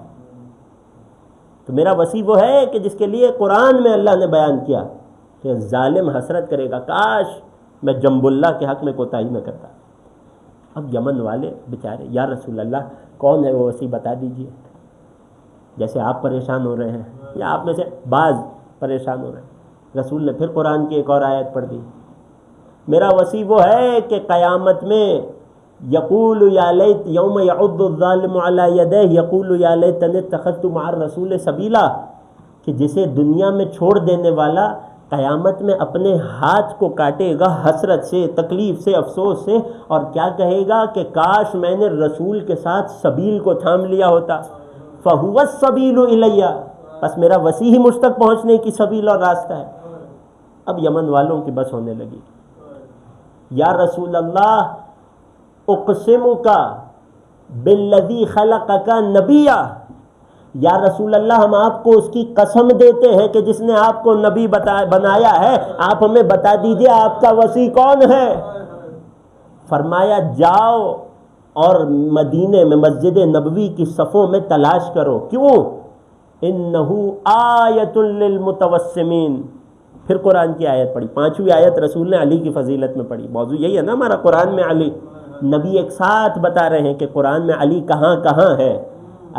تو میرا وصی وہ ہے کہ جس کے لیے قرآن میں اللہ نے بیان کیا کہ ظالم حسرت کرے گا کاش میں جنب اللہ کے حق میں کوتاہی نہ کرتا. اب یمن والے بیچارے، یا رسول اللہ کون ہے وہ وصی بتا دیجئے. جیسے آپ پریشان ہو رہے ہیں یا آپ میں سے بعض پریشان ہو رہے ہیں. رسول نے پھر قرآن کی ایک اور آیت پڑھ دی. میرا وصی وہ ہے کہ قیامت میں یقول یا لیت یوم یعض الظالم علی یدیہ یقول یا لیتنی اتخذت مع الرسول سبیلا، کہ جسے دنیا میں چھوڑ دینے والا قیامت میں اپنے ہاتھ کو کاٹے گا حسرت سے، تکلیف سے، افسوس سے، اور کیا کہے گا کہ کاش میں نے رسول کے ساتھ سبیل کو تھام لیا ہوتا. فہو السبیل الی، بس میرا وصی ہی مجھ تک پہنچنے کی سبیل اور راستہ ہے. اب یمن والوں کی بس ہونے لگی. یا رسول اللہ اقسمک بالذی خلقک نبیا، یا رسول اللہ ہم آپ کو اس کی قسم دیتے ہیں کہ جس نے آپ کو نبی بنایا ہے، آپ ہمیں بتا دیجئے آپ کا وصی کون ہے. فرمایا جاؤ اور مدینے میں مسجد نبوی کی صفوں میں تلاش کرو. کیوں؟ انہو آیۃ للمتوسمین. پھر قرآن کی آیت پڑھی، پانچویں آیت رسول نے علی کی فضیلت میں پڑھی. موضوع یہی ہے نا ہمارا، قرآن میں علی. نبی ایک ساتھ بتا رہے ہیں کہ قرآن میں علی کہاں کہاں ہے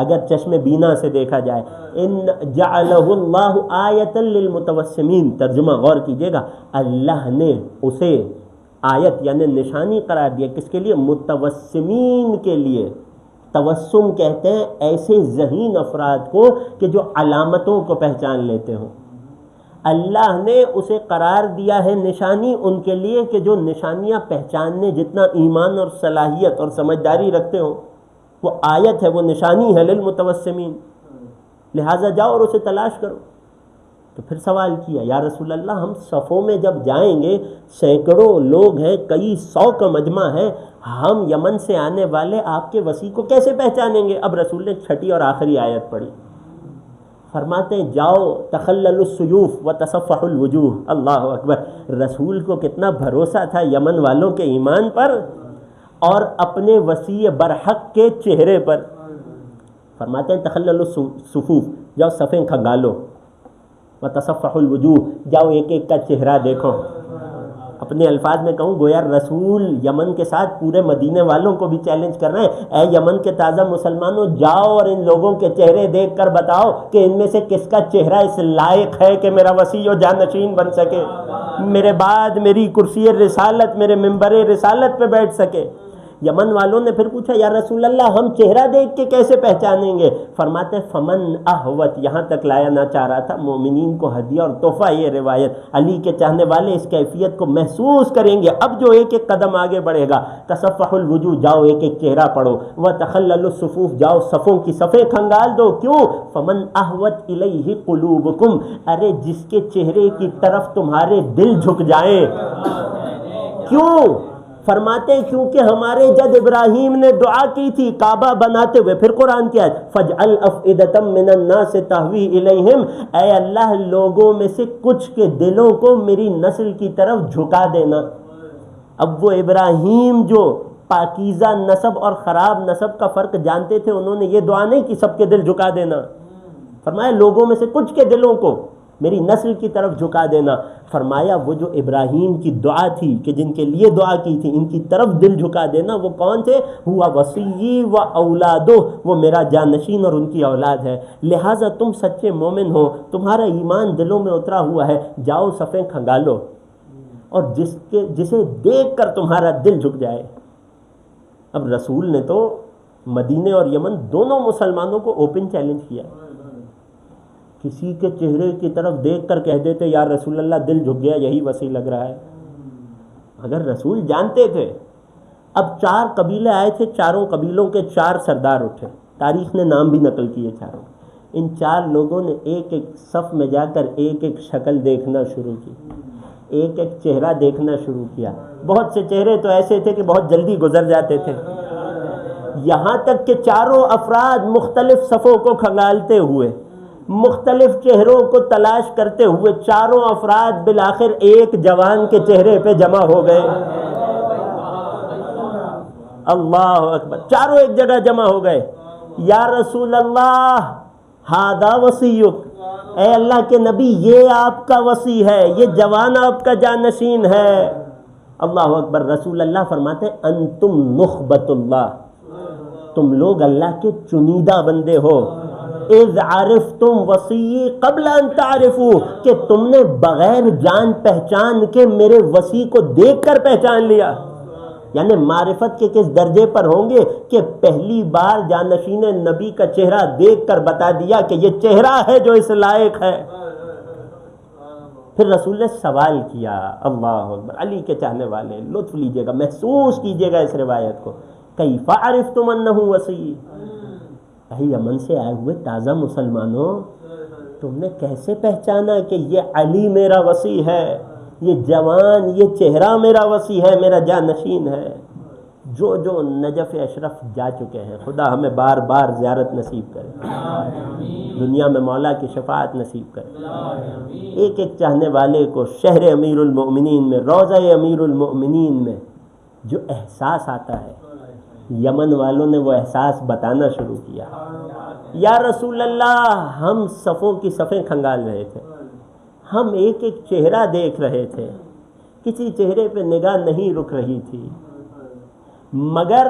اگر چشم بینا سے دیکھا جائے. ان جعلہ اللہ آیۃ للمتوسمین. ترجمہ غور کیجئے گا، اللہ نے اسے آیت یعنی نشانی قرار دیا. کس کے لیے؟ متوسمین کے لیے. توسم کہتے ہیں ایسے ذہین افراد کو کہ جو علامتوں کو پہچان لیتے ہوں. اللہ نے اسے قرار دیا ہے نشانی ان کے لیے کہ جو نشانیاں پہچاننے جتنا ایمان اور صلاحیت اور سمجھداری رکھتے ہوں. وہ آیت ہے، وہ نشانی ہے للمتوسمین. لہٰذا جاؤ اور اسے تلاش کرو. تو پھر سوال کیا، یا رسول اللہ ہم صفوں میں جب جائیں گے، سینکڑوں لوگ ہیں، کئی سو کا مجمع ہے، ہم یمن سے آنے والے آپ کے وصی کو کیسے پہچانیں گے؟ اب رسول نے چھٹی اور آخری آیت پڑھی. فرماتے ہیں جاؤ تخلل السیوف وتصفح الوجوہ. اللہ اکبر. رسول کو کتنا بھروسہ تھا یمن والوں کے ایمان پر اور اپنے وصی برحق کے چہرے پر. فرماتے ہیں تخلل الصفوف، جاؤ صفیں کھنگالو. وتصفح الوجوہ، جاؤ ایک ایک کا چہرہ دیکھو. اپنے الفاظ میں کہوں گویا رسول یمن کے ساتھ پورے مدینے والوں کو بھی چیلنج کر رہے ہیں، اے یمن کے تازہ مسلمانوں جاؤ اور ان لوگوں کے چہرے دیکھ کر بتاؤ کہ ان میں سے کس کا چہرہ اس لائق ہے کہ میرا وصی و جانشین بن سکے، میرے بعد میری کرسی رسالت، میرے منبر رسالت پہ بیٹھ سکے. یمن والوں نے پھر پوچھا یا رسول اللہ ہم چہرہ دیکھ کے کیسے پہچانیں گے؟ فرماتے فمن احوت. یہاں تک لایا نہ چاہ رہا تھا، مومنین کو ہدیہ اور تحفہ یہ روایت. علی کے چاہنے والے اس کیفیت کو محسوس کریں گے. اب جو ایک ایک قدم آگے بڑھے گا، تصفح الوجوہ، جاؤ ایک ایک چہرہ پڑھو. وتخلل الصفوف، جاؤ صفوں کی صفیں کھنگال دو. کیوں؟ فمن احوت الیہ قلوبکم. ارے جس کے چہرے کی طرف تمہارے دل جھک جائیں. کیوں؟ فرماتے ہیں کیونکہ ہمارے جد ابراہیم نے دعا کی تھی کعبہ بناتے ہوئے. پھر قرآن کیا ہے؟ فَاجْعَلْ أَفْئِدَةً مِّنَ النَّاسِ تَهْوِي إِلَيْهِمْ. اے اللہ لوگوں میں سے کچھ کے دلوں کو میری نسل کی طرف جھکا دینا. اب وہ ابراہیم جو پاکیزہ نسب اور خراب نسب کا فرق جانتے تھے، انہوں نے یہ دعا نہیں کہ سب کے دل جھکا دینا. فرمایا لوگوں میں سے کچھ کے دلوں کو میری نسل کی طرف جھکا دینا. فرمایا وہ جو ابراہیم کی دعا تھی کہ جن کے لیے دعا کی تھی ان کی طرف دل جھکا دینا، وہ کون تھے؟ ہوا وصی و اولادہ، وہ میرا جانشین اور ان کی اولاد ہے. لہٰذا تم سچے مومن ہو، تمہارا ایمان دلوں میں اترا ہوا ہے، جاؤ صفیں کھنگالو اور جسے دیکھ کر تمہارا دل جھک جائے. اب رسول نے تو مدینے اور یمن دونوں مسلمانوں کو اوپن چیلنج کیا. کسی کے چہرے کی طرف دیکھ کر کہہ دیتے یا رسول اللہ دل جھک گیا، یہی وصی لگ رہا ہے. اگر رسول جانتے تھے. اب 4 قبیلے آئے تھے، چاروں قبیلوں کے 4 سردار اٹھے. تاریخ نے نام بھی نقل کیے چاروں. ان 4 لوگوں نے ایک ایک صف میں جا کر ایک ایک شکل دیکھنا شروع کی، ایک ایک چہرہ دیکھنا شروع کیا۔ بہت سے چہرے تو ایسے تھے کہ بہت جلدی گزر جاتے تھے، یہاں تک کہ چاروں افراد مختلف صفوں کو کھنگالتے ہوئے، مختلف چہروں کو تلاش کرتے ہوئے، چاروں افراد بالآخر ایک جوان کے چہرے پہ جمع ہو گئے۔ اللہ اکبر، چاروں ایک جگہ جمع ہو گئے۔ یا رسول اللہ ھذا وصیک، اے اللہ کے نبی یہ آپ کا وصی ہے، یہ جوان آپ کا جانشین ہے۔ اللہ اکبر، رسول اللہ فرماتے ہیں انتم نخبۃ اللہ، تم لوگ اللہ کے چنیدہ بندے ہو۔ اذ عرفتم وصی قبل ان تعرفوا، کہ تم نے بغیر جان پہچان کے میرے وصی کو دیکھ کر پہچان لیا۔ یعنی معرفت کے کس درجے پر ہوں گے کہ پہلی بار جانشین نبی کا چہرہ دیکھ کر بتا دیا کہ یہ چہرہ ہے جو اس لائق ہے۔ پھر رسول نے سوال کیا، اللہ اکبر، علی کے چاہنے والے لطف لیجئے گا، محسوس کیجئے گا اس روایت کو، کیف عرفتم انہ وصی، اے یمن سے آئے ہوئے تازہ مسلمانوں، تم نے کیسے پہچانا کہ یہ علی میرا وصی ہے، یہ جوان، یہ چہرہ میرا وصی ہے، میرا جانشین ہے؟ جو جو نجف اشرف جا چکے ہیں، خدا ہمیں بار بار زیارت نصیب کرے، دنیا میں مولا کی شفاعت نصیب کرے۔ ایک ایک چاہنے والے کو شہر امیر المؤمنین میں، روضہ امیر المؤمنین میں جو احساس آتا ہے، یمن والوں نے وہ احساس بتانا شروع کیا۔ یا رسول اللہ، ہم صفوں کی صفیں کھنگال رہے تھے، ہم ایک ایک چہرہ دیکھ رہے تھے، کسی چہرے پہ نگاہ نہیں رک رہی تھی، مگر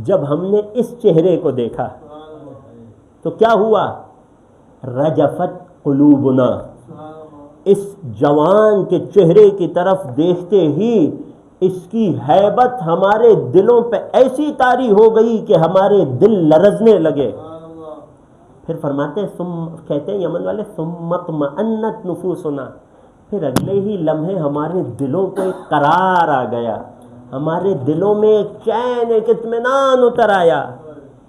جب ہم نے اس چہرے کو دیکھا تو کیا ہوا؟ رجفت قلوبنا، اس جوان کے چہرے کی طرف دیکھتے ہی اس کی ہیبت ہمارے دلوں پہ ایسی طاری ہو گئی کہ ہمارے دل لرزنے لگے۔ پھر فرماتے ہیں، کہتے ہیں یمن والے، ثم اطمأنت نفوسنا، پھر اگلے ہی لمحے ہمارے دلوں کو ایک قرار آ گیا، ہمارے دلوں میں ایک چین، ایک اطمینان اتر آیا۔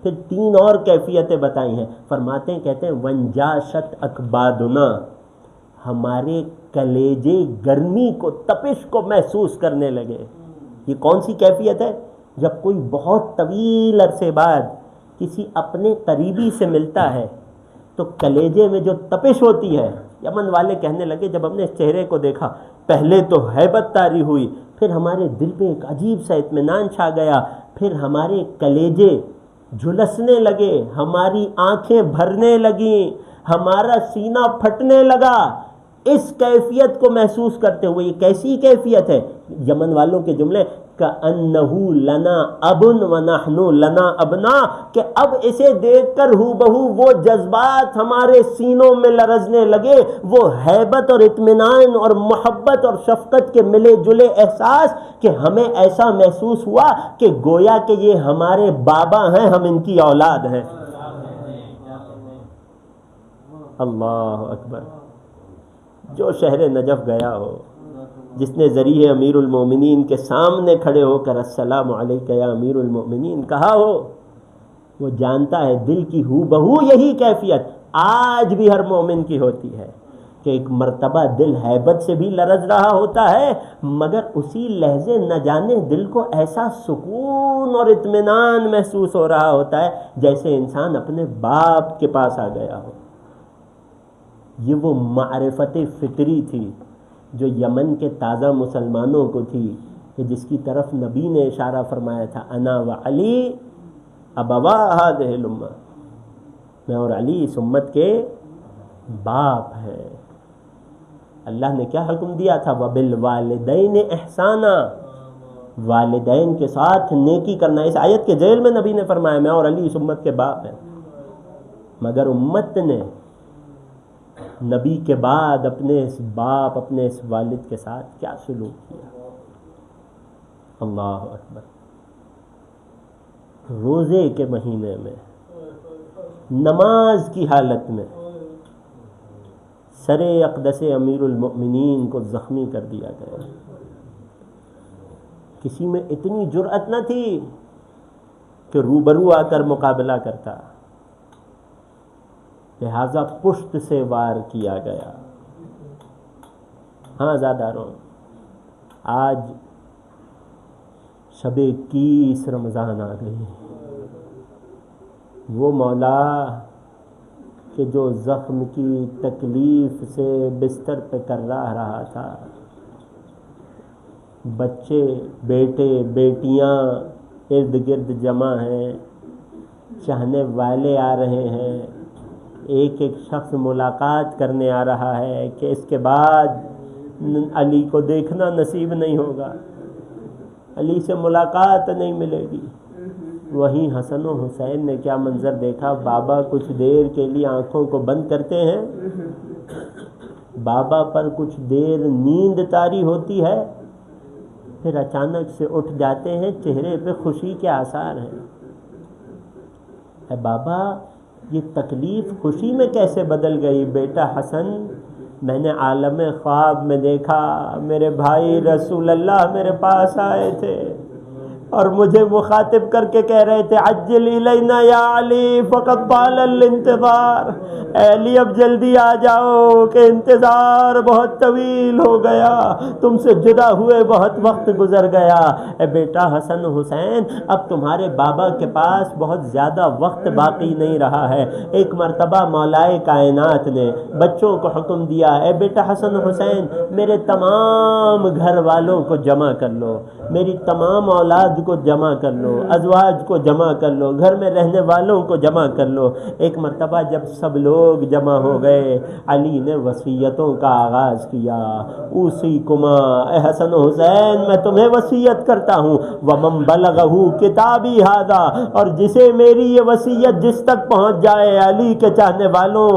پھر 3 اور کیفیتیں بتائی ہیں، فرماتے ہیں، کہتے ہیں وانجاشت اکبادنا، ہمارے کلیجے گرمی کو، تپش کو محسوس کرنے لگے۔ یہ کون سی کیفیت ہے؟ جب کوئی بہت طویل عرصے بعد کسی اپنے قریبی سے ملتا ہے تو کلیجے میں جو تپش ہوتی ہے، یمن والے کہنے لگے جب ہم نے اس چہرے کو دیکھا، پہلے تو ہیبت طاری ہوئی، پھر ہمارے دل پہ ایک عجیب سا اطمینان چھا گیا، پھر ہمارے کلیجے جھلسنے لگے، ہماری آنکھیں بھرنے لگیں، ہمارا سینہ پھٹنے لگا۔ اس کیفیت کو محسوس کرتے ہوئے، یہ کیسی کیفیت ہے؟ یمن والوں کے جملے، کأنہ لنا ابن ونحن لنا ابنا، کہ اب اسے دیکھ کر ہو بہو وہ جذبات ہمارے سینوں میں لرزنے لگے، وہ ہیبت اور اطمینان اور محبت اور شفقت کے ملے جلے احساس، کہ ہمیں ایسا محسوس ہوا کہ گویا کہ یہ ہمارے بابا ہیں، ہم ان کی اولاد ہیں۔ اللہ اکبر، جو شہر نجف گیا ہو، جس نے ذریعہ امیر المومنین کے سامنے کھڑے ہو کر السلام علیکہ یا امیر المومنین کہا ہو، وہ جانتا ہے دل کی ہو بہو یہی کیفیت آج بھی ہر مومن کی ہوتی ہے، کہ ایک مرتبہ دل ہیبت سے بھی لرز رہا ہوتا ہے، مگر اسی لحظے نہ جانے دل کو ایسا سکون اور اطمینان محسوس ہو رہا ہوتا ہے جیسے انسان اپنے باپ کے پاس آ گیا ہو۔ یہ وہ معرفت فطری تھی جو یمن کے تازہ مسلمانوں کو تھی، کہ جس کی طرف نبی نے اشارہ فرمایا تھا، انا وعلی ابوا ہذہ الامہ، میں اور علی اس امت کے باپ ہیں۔ اللہ نے کیا حکم دیا تھا؟ وبالوالدین احسانا، والدین کے ساتھ نیکی کرنا۔ اس آیت کے ذیل میں نبی نے فرمایا میں اور علی اس امت کے باپ ہیں، مگر امت نے نبی کے بعد اپنے اس باپ، اپنے اس والد کے ساتھ کیا سلوک کیا؟ اللہ اکبر، روزے کے مہینے میں، نماز کی حالت میں سر اقدس امیر المؤمنین کو زخمی کر دیا گیا۔ کسی میں اتنی جرأت نہ تھی کہ روبرو آ کر مقابلہ کرتا، لہذا پشت سے وار کیا گیا۔ ہاں زاداروں، آج شب 21 رمضان آ گئی۔ وہ مولا کہ جو زخم کی تکلیف سے بستر پہ کرراہ رہا تھا، بچے بیٹے بیٹیاں ارد گرد جمع ہیں، چاہنے والے آ رہے ہیں، ایک ایک شخص ملاقات کرنے آ رہا ہے کہ اس کے بعد علی کو دیکھنا نصیب نہیں ہوگا، علی سے ملاقات نہیں ملے گی۔ وہیں حسن و حسین نے کیا منظر دیکھا، بابا کچھ دیر کے لیے آنکھوں کو بند کرتے ہیں، بابا پر کچھ دیر نیند طاری ہوتی ہے، پھر اچانک سے اٹھ جاتے ہیں، چہرے پہ خوشی کے آثار ہیں۔ اے بابا، یہ تکلیف خوشی میں کیسے بدل گئی؟ بیٹا حسن، میں نے عالم خواب میں دیکھا، میرے بھائی رسول اللہ میرے پاس آئے تھے اور مجھے مخاطب کر کے کہہ رہے تھے عجل الینا یا علی فقد طال الانتظار، اے علی اب جلدی آ جاؤ کہ انتظار بہت طویل ہو گیا، تم سے جدا ہوئے بہت وقت گزر گیا۔ اے بیٹا حسن حسین، اب تمہارے بابا کے پاس بہت زیادہ وقت باقی نہیں رہا ہے۔ ایک مرتبہ مولائے کائنات نے بچوں کو حکم دیا، اے بیٹا حسن حسین، میرے تمام گھر والوں کو جمع کر لو، میری تمام اولاد کو جمع کر لو، ازواج کو جمع کر لو، گھر میں رہنے والوں کو جمع کر لو۔ ایک مرتبہ جب سب لوگ جمع ہو گئے، علی نے وصیتوں کا آغاز کیا، اوصیکما، اے حسن و حسین میں تمہیں وصیت کرتا ہوں، ومن بلغہ کتابی ھذا، اور جسے میری یہ وصیت جس تک پہنچ جائے علی کے چاہنے والوں،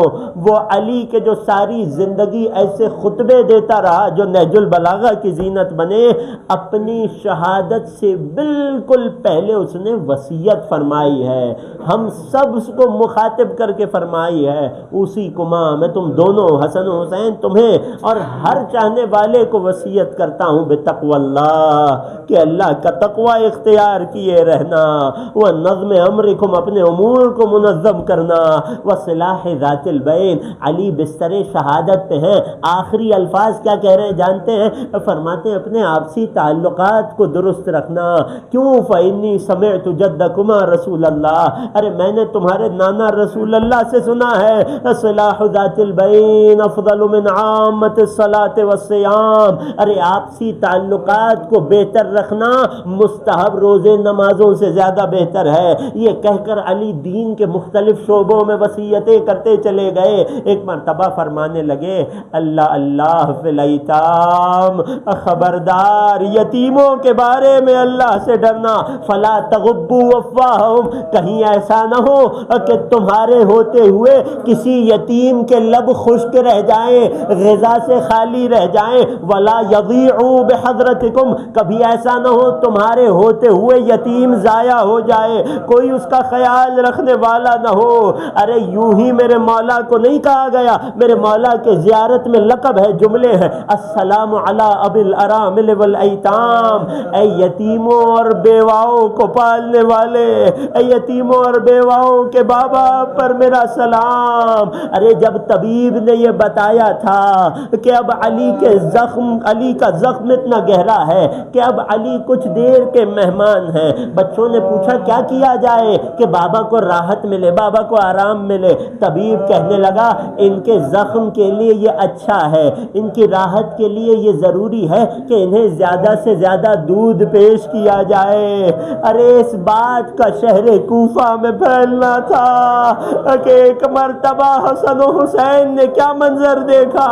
وہ علی کے جو ساری زندگی ایسے خطبے دیتا رہا جو نہج البلاغہ کی زینت بنے، اپنی شہادت سے بالکل پہلے اس نے وصیت فرمائی ہے، ہم سب اس کو مخاطب کر کے فرمائی ہے، اسی کما، میں تم دونوں حسن و حسین تمہیں اور ہر چاہنے والے کو وصیت کرتا ہوں بتقوی اللہ، کہ اللہ کا تقوی اختیار کیے رہنا، وہ نظم امرکم، اپنے امور کو منظم کرنا، وصلاح ذات البین۔ علی بستر شہادت پہ ہیں، آخری الفاظ کیا کہہ رہے ہیں جانتے ہیں؟ فرماتے ہیں اپنے آپسی تعلقات کو درست رکھنا۔ کیوں؟ فإنی سمعت جدکما رسول اللہ، ارے میں نے تمہارے نانا رسول اللہ سے سنا ہے، صلاح ذات البین افضل من عامۃ الصلاۃ والصیام، ارے آپسی تعلقات کو بہتر رکھنا مستحب روزے نمازوں سے زیادہ بہتر ہے۔ یہ کہہ کر علی دین کے مختلف شعبوں میں وصیتیں کرتے چلے گئے۔ ایک مرتبہ فرمانے لگے، اللہ اللہ فی الایتام، خبردار یتیموں کے بارے میں اللہ سے ڈرنا، فلا تغبوا افواہہم، کہیں ایسا نہ ہو کہ تمہارے ہوتے ہوئے کسی یتیم کے لب خشک رہ جائیں، غذا سے خالی رہ جائیں، ولا یضیعوا بحضرتکم، کبھی ایسا نہ ہو تمہارے ہوتے ہوئے یتیم ضائع ہو جائے، کوئی اس کا خیال رکھنے والا نہ ہو۔ ارے یوں ہی میرے مولا کو نہیں کہا گیا، میرے مولا کے زیارت میں لقب ہے، جملے ہیں، السلام علی ابی الارامل والایتام، اے یتیموں اور بیواؤں کو پالنے والے، اے یتیموں اور بیواؤں کے بابا پر میرا سلام۔ ارے جب طبیب نے یہ بتایا تھا کہ اب علی کا زخم اتنا گہرا ہے کہ اب علی کچھ دیر کے مہمان ہیں، بچوں نے پوچھا کیا کیا جائے کہ بابا کو راحت ملے، بابا کو آرام ملے؟ طبیب کہنے لگا ان کے زخم کے لیے یہ اچھا ہے، ان کی راحت کے لیے یہ ضروری ہے کہ انہیں زیادہ سے زیادہ دودھ پیش کیا جائے۔ ارے اس بات کا شہر کوفہ میں پھیلنا تھا کہ ایک مرتبہ حسن و حسین نے کیا منظر دیکھا،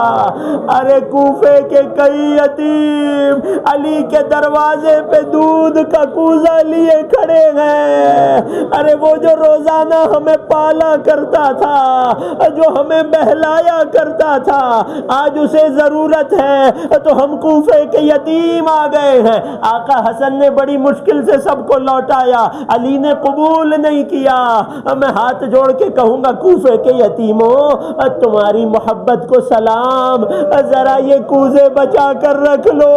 ارے کوفے کے کئی یتیم علی کے دروازے پہ دودھ کا کوزہ لیے کھڑے ہیں۔ ارے وہ جو روزانہ ہمیں پالا کرتا تھا، جو ہمیں بہلایا کرتا تھا، آج اسے ضرورت ہے تو ہم کوفے کے یتیم آ گئے ہیں۔ آقا حسن نے بڑی مشکل سے سب کو لوٹایا، علی نے قبول نہیں کیا۔ میں ہاتھ جوڑ کے کہوں گا کوفے کے یتیموں، تمہاری محبت کو سلام، ذرا یہ کوزے بچا کر رکھ لو،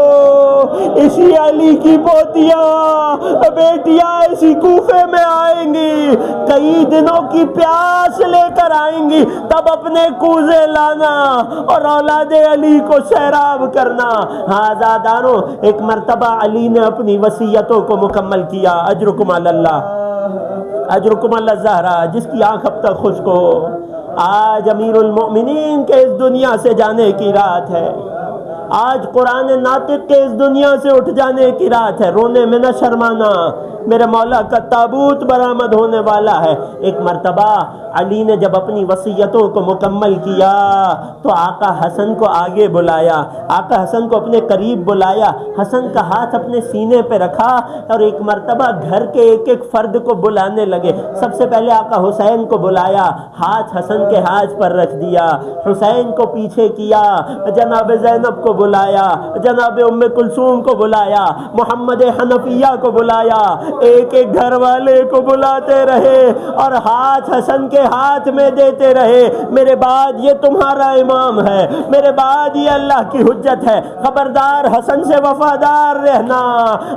اسی علی کی پوتیاں بیٹیاں اسی کوفے میں آئیں آئیں گی، کئی دنوں کی پیاس لے کر آئیں گی، تب اپنے کوزے لانا اور اولاد علی کو سیراب کرنا۔ آزاداروں، ایک مرتبہ علی نے اپنی وصیتوں کو مکمل کیا۔ اجرکم علی اللہ، اجرکم علی الزہرا، جس کی آنکھ اب تک خشک ہو۔ آج امیر المؤمنین کے اس دنیا سے جانے کی رات ہے، آج قرآن ناطق کے اس دنیا سے اٹھ جانے کی رات ہے۔ رونے میں نہ شرمانا، میرے مولا کا تابوت برآمد ہونے والا ہے۔ ایک مرتبہ علی نے جب اپنی وصیتوں کو مکمل کیا تو آقا حسن کو آگے بلایا، آقا حسن کو اپنے قریب بلایا، حسن کا ہاتھ اپنے سینے پہ رکھا اور ایک مرتبہ گھر کے ایک ایک فرد کو بلانے لگے۔ سب سے پہلے آقا حسین کو بلایا، ہاتھ حسن کے ہاتھ پر رکھ دیا، حسین کو پیچھے کیا، جناب زینب کو بلایا، جناب ام کلثوم کو بلایا، محمد حنفیہ کو بلایا، ایک ایک گھر والے کو بلاتے رہے اور ہاتھ حسن کے ہاتھ میں دیتے رہے۔ میرے بعد یہ تمہارا امام ہے، میرے بعد یہ اللہ کی حجت ہے، خبردار حسن سے وفادار رہنا۔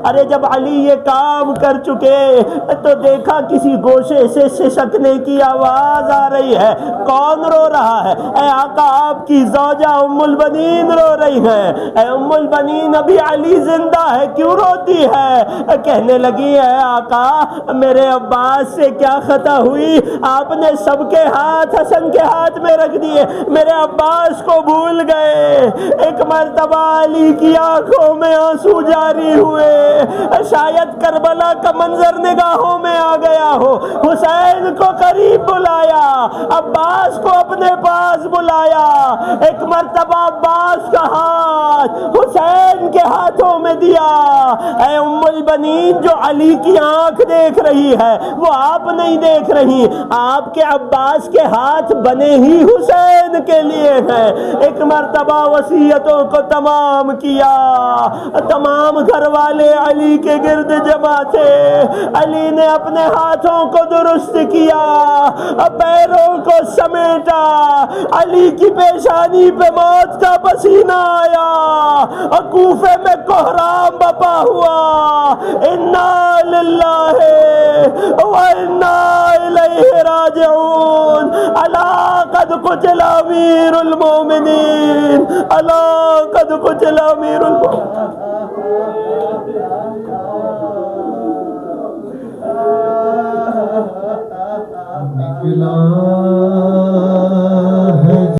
ارے جب علی یہ کام کر چکے تو دیکھا کسی گوشے سے سسکنے کی آواز آ رہی ہے۔ کون رو رہا ہے؟ اے آقا، آپ کی زوجہ ام البنین رو رہی ہیں۔ اے ام البنین، ابھی علی زندہ ہے، کیوں روتی ہے؟ کہنے لگی، اے آقا، میرے عباس سے کیا خطا ہوئی؟ آپ نے سب کے ہاتھ حسن کے ہاتھ میں رکھ دیے، میرے عباس کو بھول گئے۔ ایک مرتبہ علی کی آنکھوں میں آنسو جاری ہوئے، شاید کربلا کا منظر نگاہوں میں آ گیا ہو۔ حسین کو قریب بلایا، عباس کو اپنے پاس بلایا۔ ایک مرتبہ عباس کا ہاتھ حسین کے ہاتھوں میں دیا۔ اے ام البنین، جو علی کی آنکھ دیکھ رہی ہے وہ آپ نہیں دیکھ رہی، آپ کے عباس کے ہاتھ بنے ہی حسین کے لیے ہیں۔ ایک مرتبہ وصیتوں کو تمام کیا، تمام گھر والے علی کے گرد جمع تھے۔ علی نے اپنے ہاتھوں کو درست کیا، پیروں کو سمیٹا، علی کی پیشانی پہ موت کا پسینہ آیا، کوفے میں کوہرام بپا ہوا۔ انا للہ و انا الیہ راجعون۔ الا قد قتل امیر المومنین، الا قد قتل امیر المومنین۔ نکلا